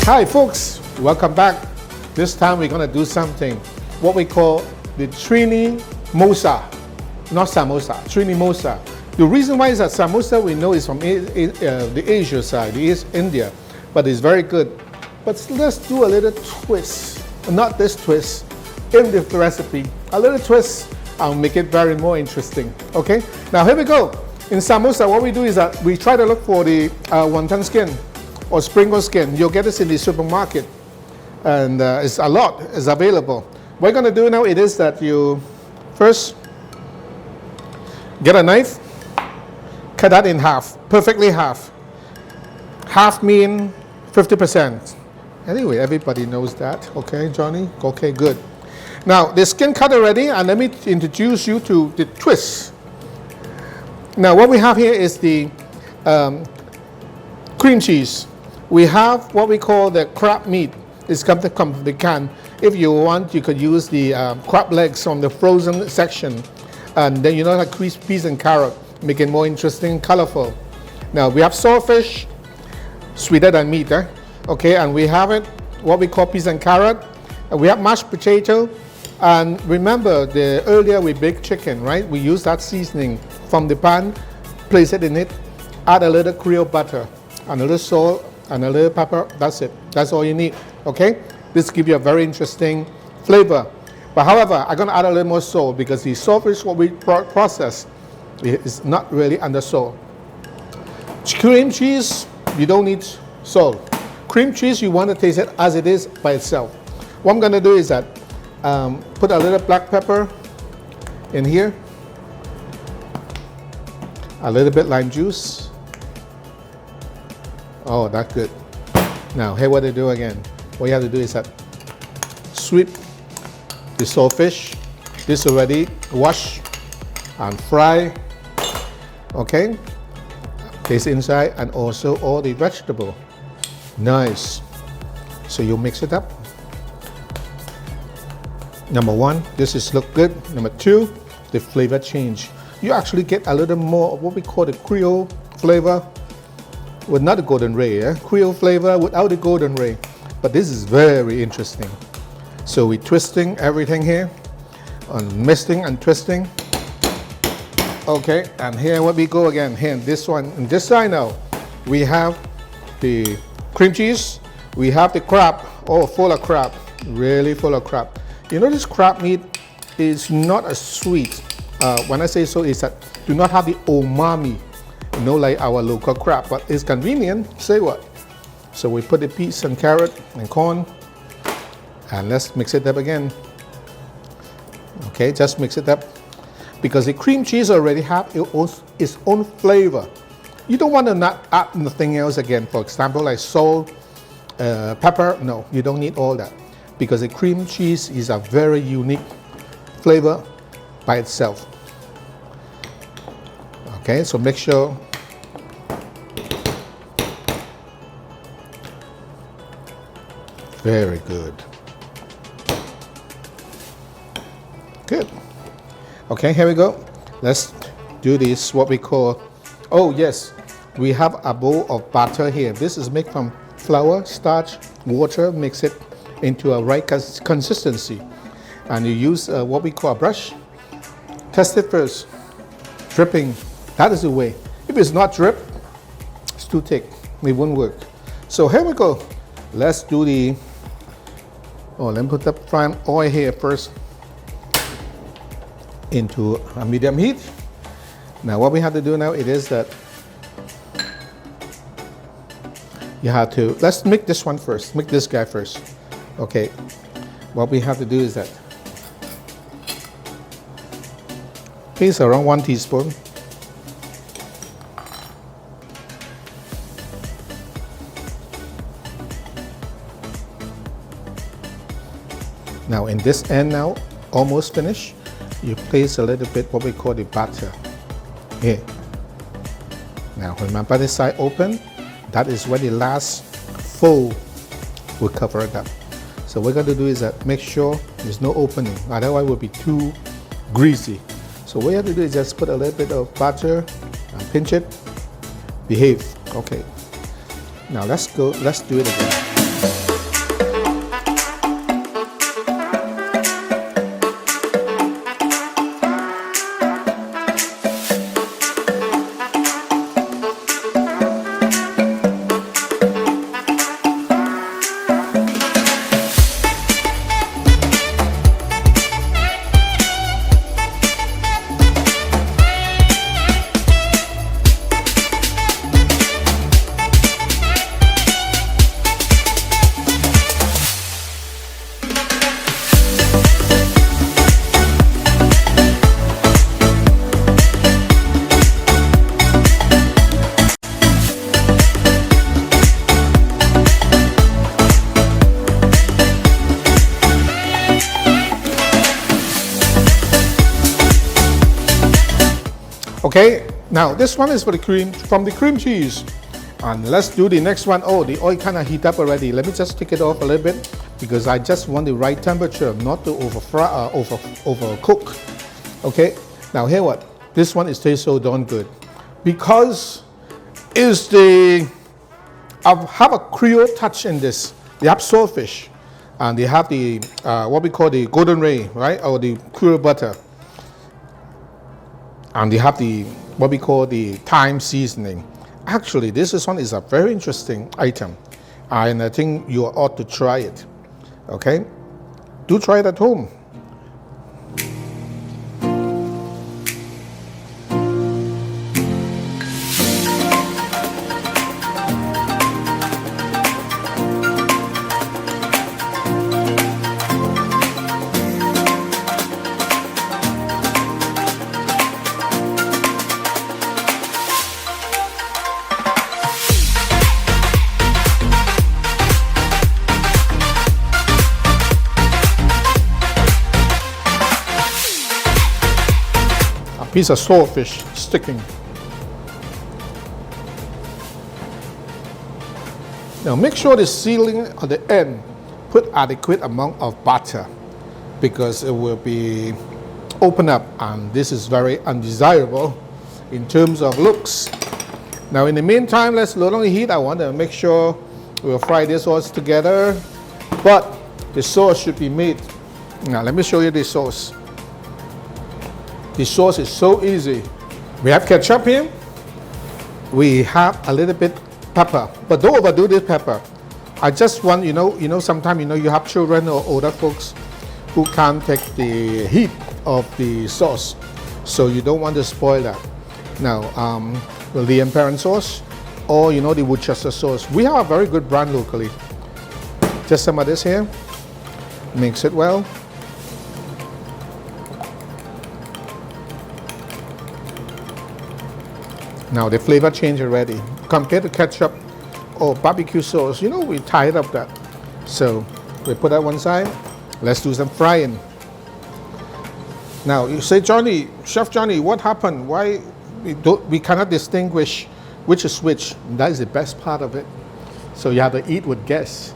Hi folks, welcome back. This time we're going to do something, what we call the Trini Mosa, not samosa, Trini Mosa. The reason why is that samosa we know is from the Asia side, the East India, but it's very good. But let's do a little twist, not this twist, in the recipe, a little twist. I'll make it very more interesting, okay? Now here we go. In samosa, what we do is that we try to look for the wonton skin or sprinkle skin. You'll get this in the supermarket, and it's a lot is available. What we're going to do now it is that you first get a knife, cut that in half, perfectly half. Half mean 50%. Anyway, everybody knows that. Okay, Johnny? Okay, good. Now, the skin cut already, and let me introduce you to the twist. Now, what we have here is the cream cheese. We have what we call the crab meat. It's come from the can. If you want, you could use the crab legs from the frozen section. And then you know like peas and carrot, make it more interesting and colorful. Now, we have saltfish, sweeter than meat, eh? Okay, and we have it, what we call peas and carrot. And we have mashed potato. And remember, earlier we baked chicken, right? We use that seasoning from the pan, place it in it, add a little Creole butter, and a little salt, and a little pepper. That's it. That's all you need, okay? This gives you a very interesting flavor. But however, I'm going to add a little more salt because the saltfish, what we process, is not really under salt. Cream cheese, you don't need salt. Cream cheese, you want to taste it as it is by itself. What I'm going to do is that put a little black pepper in here, a little bit lime juice. Oh, that's good. Now, here what to do again. What you have to do is that sweep the saltfish. This already wash and fry. Okay, place inside and also all the vegetable. Nice. So you mix it up. Number one, this is look good. Number two, the flavor change. You actually get a little more of what we call the Creole flavor, with not the golden ray, Creole flavor without the golden ray. But this is very interesting. So we're twisting everything here, and mixing and twisting. Okay, and here what we go again. Here, this one, and this side now, we have the cream cheese. We have the crab. Oh, full of crab, really full of crab. You know, this crab meat is not as sweet. When I say so, it's that do not have the umami, you know, like our local crab, but it's convenient. Say what? So we put the peas and carrot and corn, and let's mix it up again. Okay, just mix it up because the cream cheese already have its own flavor. You don't want to not add nothing else again. For example, like salt, pepper. No, you don't need all that because the cream cheese is a very unique flavor by itself. Okay, so make sure very good. Good. Okay, here we go. Let's do this, what we call, oh yes, we have a bowl of butter here. This is made from flour, starch, water, mix it into a right consistency. And you use what we call a brush. Test it first. Dripping, that is the way. If it's not drip, it's too thick, it won't work. So here we go. Let's do the, let me put the prime oil here first into a medium heat. Now what we have to do now, it is that you have to, let's make this one first, make this guy first. Okay, what we have to do is that place around 1 teaspoon. Now in this end now, almost finished, you place a little bit what we call the butter here. Now when my butter side open, that is where the last fold will cover it up. So what we're going to do is that make sure there's no opening, otherwise it will be too greasy. So what you have to do is just put a little bit of butter and pinch it. Behave. Okay. Now let's do it again. Okay, now this one is for the cream, from the cream cheese. And let's do the next one. Oh, the oil kind of heat up already. Let me just take it off a little bit because I just want the right temperature, not to overcook. Okay, now here what? This one is tastes so darn good because is the I have a Creole touch in this. They have saltfish, and they have the what we call the golden ray, right, or the Creole butter, and they have the what we call the thyme seasoning. Actually, this one is a very interesting item, and I think you ought to try it. Okay, do try it at home. Piece of saltfish sticking. Now make sure the sealing at the end put adequate amount of butter because it will be open up, and this is very undesirable in terms of looks. Now in the meantime, let's load on the heat. I want to make sure we'll fry this sauce together, but the sauce should be made. Now let me show you the sauce. The sauce is so easy. We have ketchup here. We have a little bit pepper, but don't overdo this pepper. I just want, sometimes, you have children or older folks who can't take the heat of the sauce. So you don't want to spoil that. Now, the Parent sauce or, the Worcester sauce. We have a very good brand locally. Just some of this here. Mix it well. Now the flavor change already. Compared to ketchup or barbecue sauce, we tired of that. So we put that one side. Let's do some frying. Now you say, Johnny, Chef Johnny, what happened? Why we cannot distinguish which is which? That is the best part of it. So you have to eat with guests.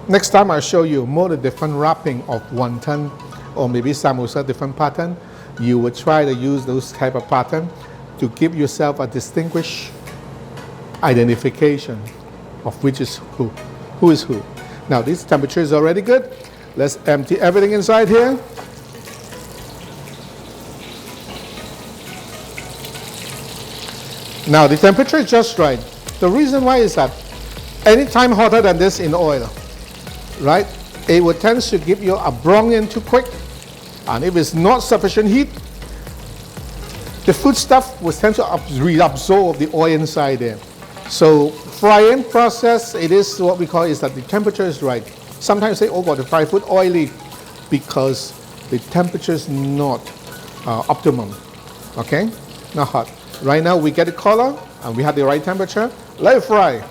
Next time I'll show you more the different wrapping of wonton or maybe samosa, different pattern. You would try to use those type of pattern to give yourself a distinguished identification of which is who is who. Now this temperature is already good. Let's empty everything inside here. Now the temperature is just right. The reason why is that anytime hotter than this in oil, right, it will tend to give you a brown in too quick, and if it's not sufficient heat, the foodstuff will tend to reabsorb the oil inside there. So frying process, it is what we call is that the temperature is right. Sometimes say, oh God, the fried food oily because the temperature is not optimum. Okay, not hot. Right now we get the color and we have the right temperature. Let it fry.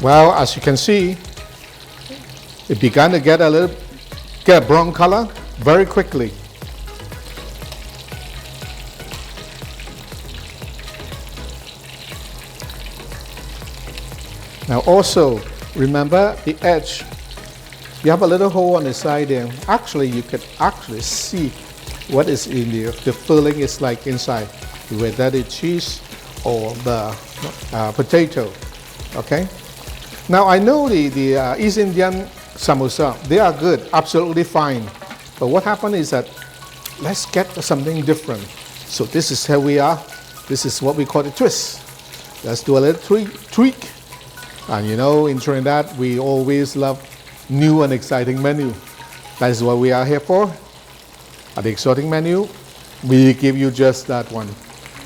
Well, as you can see, it began to get a brown color very quickly. Now also, remember the edge. You have a little hole on the side there. Actually, you can actually see what is in there. The filling is like inside, whether the cheese or the potato. Okay. Now I know the East Indian samosa, they are good, absolutely fine. But what happened is that let's get something different. So this is how we are. This is what we call the twist. Let's do a little tweak. And in Trinidad, we always love new and exciting menu. That is what we are here for. At the exotic menu, we give you just that one.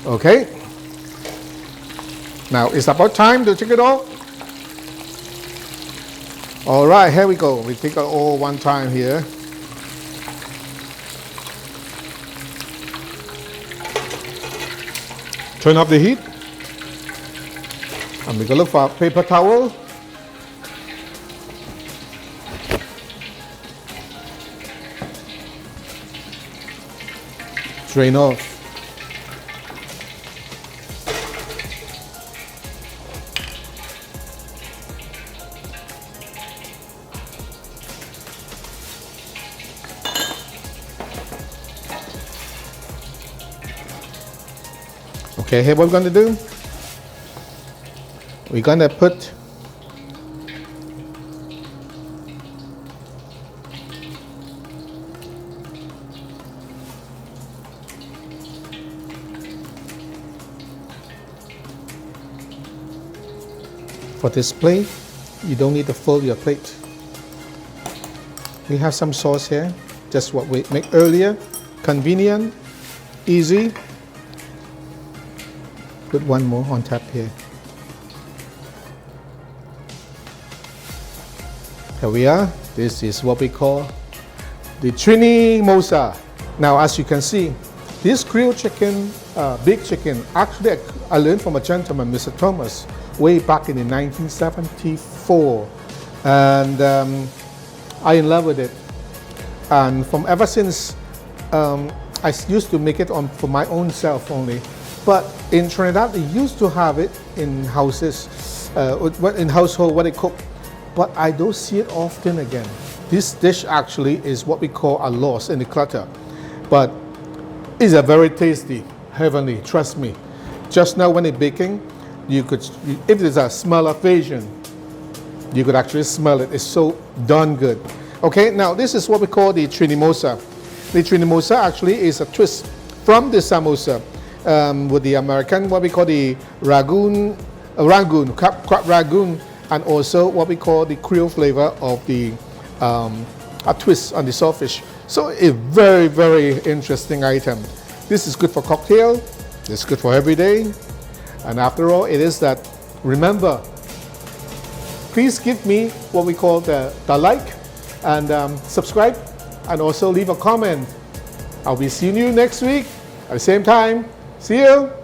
Okay? Now it's about time to check it off. All right, here we go. We take it all one time here. Turn off the heat. And we're gonna look for a paper towel. Drain off. Okay, here what we're gonna do. We're gonna put for display, you don't need to fill your plate. We have some sauce here, just what we made earlier. Convenient, easy. Put one more on top here. Here we are. This is what we call the Trinimosa. Now, as you can see, this grilled chicken, big chicken, actually I learned from a gentleman, Mr. Thomas, way back in 1974. And I in love with it. And from ever since, I used to make it for my own self only. But in Trinidad, they used to have it in houses, in household, what they cook. But I don't see it often again. This dish actually is what we call a loss in the clutter. But it's a very tasty, heavenly, trust me. Just now when it's baking, you could, if there's a smell of Asian, you could actually smell it. It's so darn good. Okay, now this is what we call the Trinimosa. The Trinimosa actually is a twist from the samosa. With the American, what we call the crab ragoon, and also what we call the Creole flavor of the a twist on the saltfish. So a very, very interesting item. This is good for cocktail. It's good for every day. And after all, it is that. Remember, please give me what we call the like and subscribe, and also leave a comment. I'll be seeing you next week at the same time. See you.